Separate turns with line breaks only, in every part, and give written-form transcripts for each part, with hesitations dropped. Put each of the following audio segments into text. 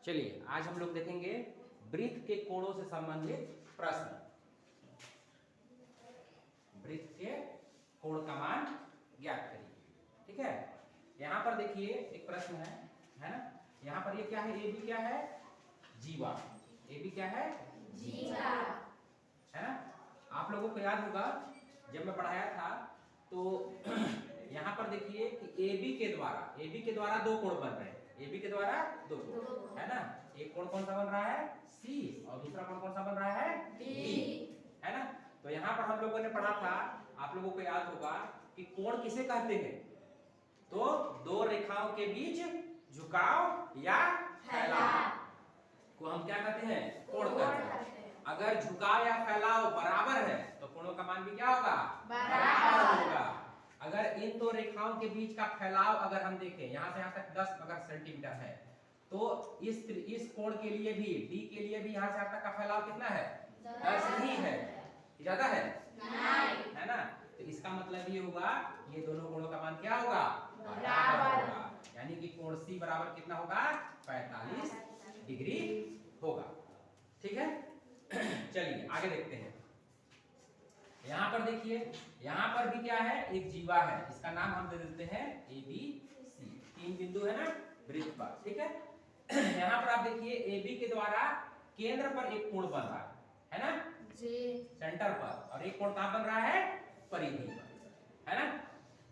चलिए आज हम लोग देखेंगे वृत्त के कोणों से संबंधित प्रश्न। वृत्त के कोण का मान ज्ञात करिए। ठीक है, यहाँ पर देखिए एक प्रश्न है ना। यहाँ पर ये क्या है, ए बी क्या है, जीवा। ए बी क्या है,
जीवा
है ना। आप लोगों को याद होगा जब मैं पढ़ाया था तो यहाँ पर देखिए कि ए बी के द्वारा दो कोण बन रहे हैं। ए बी के द्वारा दो कोण है ना। एक कोण कौन सा बन रहा है, सी, और दूसरा कोण कौन सा बन रहा है, डी, है ना। तो यहाँ पर हम लोगों ने पढ़ा था, आप लोगों को याद होगा कि कोण किसे कहते हैं, तो दो रेखाओं के बीच झुकाव या फैलाव को हम क्या कहते हैं, कोण कहते हैं। अगर झुकाव या फैलाव बराबर है तो कोणों का मान भी क्या होगा, बराबर होगा। अगर इन दो रेखाओं के बीच का फैलाव अगर हम देखें, यहाँ से यहाँ तक 10 अगर सेंटीमीटर है तो इस कोण के लिए भी, डी के लिए भी यहाँ से यहाँ तक का फैलाव कितना है, 10 ही है, ज्यादा है नहीं, है ना। तो इसका मतलब ये होगा ये दोनों कोणों का मान क्या होगा, बराबर होगा। यानी कि कोण सी बराबर कितना होगा, 45 डिग्री होगा। ठीक है, चलिए आगे देखते हैं। यहाँ पर देखिए, यहाँ पर भी क्या है, एक जीवा है, इसका नाम हम दे देते हैं ए बी सी। 3 बिंदु है ना वृत्त पर। ठीक है, यहाँ पर आप देखिए ए बी के द्वारा केंद्र पर एक कोण बन रहा है ना जी, सेंटर पर, और एक कोण कहाँ बन रहा है, परिधि पर, है ना।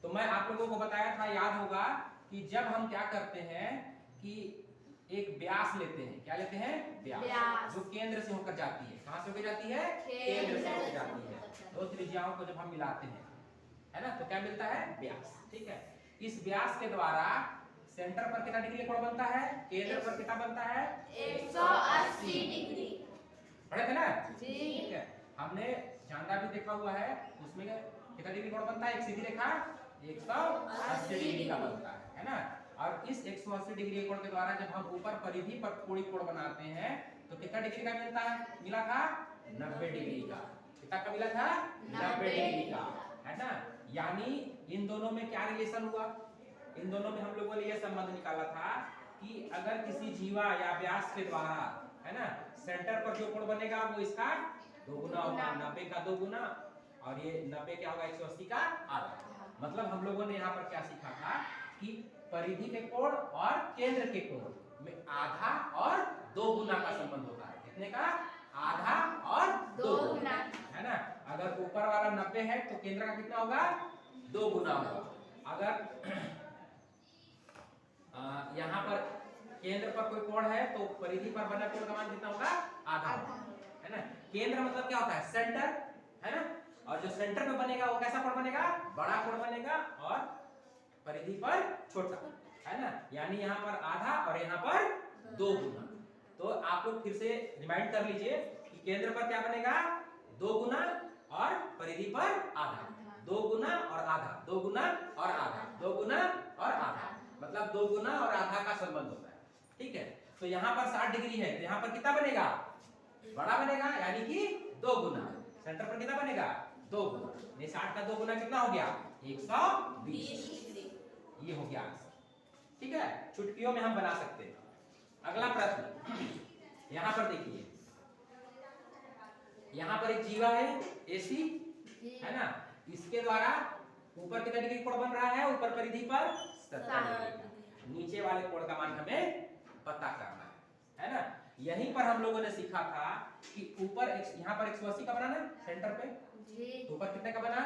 तो मैं आप लोगों को बताया था, याद होगा कि जब हम क्या करते हैं कि एक व्यास लेते हैं, क्या लेते हैं, व्यास, जो केंद्र से होकर जाती है। कहां से होकर जाती है, केंद्र से होकर जाती है। दो त्रिज्याओं को जब हम मिलाते हैं, है ना, तो क्या मिलता है, व्यास। ठीक है, इस व्यास के द्वारा सेंटर पर कितना डिग्री कोण बनता है, केंद्र पर कितना बनता है,
180 डिग्री।
पढ़े थे ना
जी।
ठीक है, हमने झंडा भी देखा हुआ है, उसमें कितना डिग्री कोण बनता है, एक सीधी रेखा 180 डिग्री का बनता है ना। और इस 180 डिग्री कोण के द्वारा जब हम ऊपर परिधि पर कोणीय कोण बनाते हैं तो कितना डिग्री का मिला था, 90 डिग्री का। कितना का मिला था, 90 डिग्री का, है ना। यानी इन दोनों में क्या रिलेशन हुआ, इन दोनों में हम लोगों ने यह संबंध निकाला था कि अगर किसी जीवा या व्यास के द्वारा, है ना, सेंटर पर जो कोण बनेगा वो इसका दोगुना होगा, 90 का दोगुना, और ये 90 क्या होगा, 180 का आधा। मतलब हम लोगों ने यहाँ पर क्या सीखा था कि परिधि के कोण और केंद्र के कोण में आधा और दो गुना का संबंध होता है। कितने का, आधा और दो गुना, है ना। अगर ऊपर वाला 90 है तो केंद्र का कितना होगा, 2 गुना होगा। अगर यहाँ पर केंद्र पर कोई कोण है तो परिधि पर बना कोण का मान कितना होगा, आधा, है ना। केंद्र मतलब क्या होता है, सेंटर, है ना। और जो सेंटर में बनेगा वो कैसा कोण बनेगा, बड़ा कोण बनेगा, और परिधि पर छोटा, है ना। यानी यहाँ पर आधा और यहाँ पर 2 गुना। तो आप लोग फिर से रिमाइंड कर लीजिए कि केंद्र पर क्या बनेगा, 2 गुना, और परिधि पर आधा, 2 गुना और आधा, 2 गुना और आधा, 2 गुना और आधा, मतलब 2 गुना और आधा का संबंध होता है। ठीक है, तो यहाँ पर 60 डिग्री है तो यहाँ पर कितना बनेगा, बड़ा बनेगा, यानी कि 2 गुना। सेंटर पर कितना बनेगा, 2 गुना। 60 का 2 गुना कितना हो गया, 120 डिग्री। ये हो गया आंसर। ठीक है, चुटकियों में हम बना सकते हैं। अगला प्रश्न, यहाँ पर देखिए, यहाँ पर एक जीवा है एसी, है ना। इसके द्वारा ऊपर कितना डिग्री कोण बन रहा है, ऊपर परिधि पर 70 डिग्री। नीचे वाले कोण का मान हमें पता करना है ना। यहीं पर हम लोगों ने सीखा था कि ऊपर यहाँ पर 180 का बना ना सेंटर पे, तो ऊपर कितने का बना,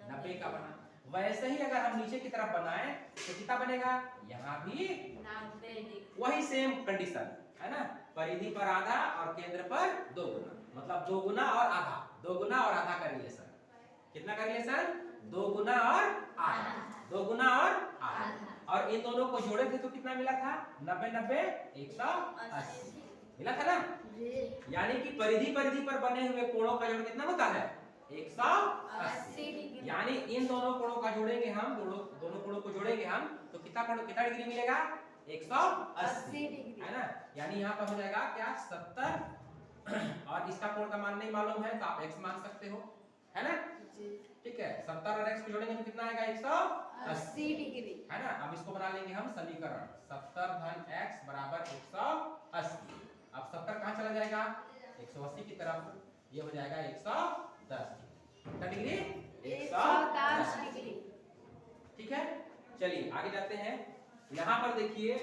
90 का बना। वैसे ही अगर हम नीचे की तरफ बनाएं तो कितना बनेगा, यहाँ भी
90 डिग्री।
वही सेम कंडीशन, है ना। परिधि पर आधा और केंद्र पर 2 गुना, मतलब 2 गुना और आधा, 2 गुना और आधा का रिलेशन। कितना का रिलेशन, 2 गुना और आधा, 2 गुना और आधा। और इन दोनों को जोड़े थे तो कितना मिला था, 90 90 180 मिला था ना। यानी कि परिधि पर बने हुए कोणों का जोड़ कितना होता है, 180 डिग्री। यानी इन दोनों कोणों का जोड़ेंगे हम, दोनों कोणों को जोड़ेंगे हम तो कितना डिग्री मिलेगा, 180 डिग्री, है ना। यानी यहाँ पर हो जाएगा क्या, 70, और इसका कोण का मान नहीं मालूम है तो आप x मान सकते हो, है ना। ठीक है, 70 और x को जोड़ेंगे तो कितना आएगा, 180 डिग्री, है ना। अब इसको बना लेंगे हम समीकरण, 70 धन x बराबर 180। 180 की तरफ ये हो जाएगा 110 कितना डिग्री
110 डिग्री।
ठीक है। चलिए आगे जाते हैं। यहाँ पर देखिए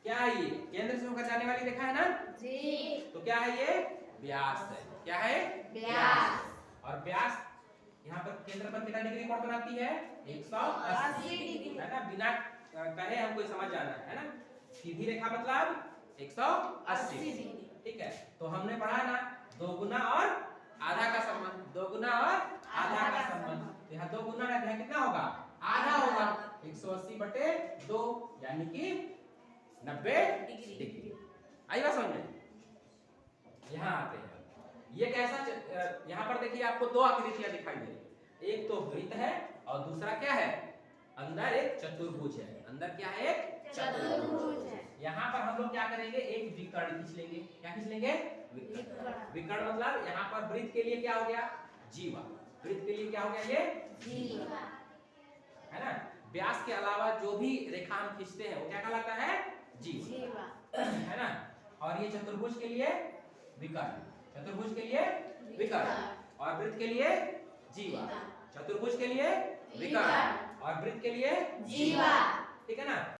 क्या है, ये केंद्र से होकर जाने वाली रेखा है ना,
जी।
तो क्या है ये व्यास है। क्या है
व्यास।
और व्यास यहाँ पर केंद्र पर कितना डिग्री कोण बनाती है 180
डिग्री।
है ना। बिना कहे हमको समझ जाना है ना। सीधी रेखा मतलब 180
डिग्री।
ठीक है। तो हमने पढ़ा ना दो गुना और आधा का संबंध, दो गुना और आधा का संबंध। यहाँ दो गुना रहता है कितना होगा आधा होगा 180 बटे 2 यानी कि 90 डिग्री। आई बात समझ में। यहाँ आते हैं, ये कैसा यहाँ पर देखिए आपको दो आकृतियां दिखाई दे रही है। एक तो वृत्त है और दूसरा क्या है, अंदर एक चतुर्भुज है। अंदर क्या है एक
चतुर्भुज है।
यहाँ पर हम लोग क्या करेंगे एक विकर्ण खींच लेंगे। क्या खींच लेंगे विकर्ण मतलब यहाँ पर वृत्त के लिए क्या हो गया जीवा, वृत्त के लिए क्या हो गया ये
जीवा
है ना। व्यास के अलावा जो भी रेखा हम खींचते हैं वो क्या कहलाता है जीवा है ना। और ये चतुर्भुज के लिए विकर्ण, चतुर्भुज के लिए विकर्ण और वृत्त के लिए जीवा, चतुर्भुज के लिए विकर्ण और वृत्त के लिए
जीवा।
ठीक है ना।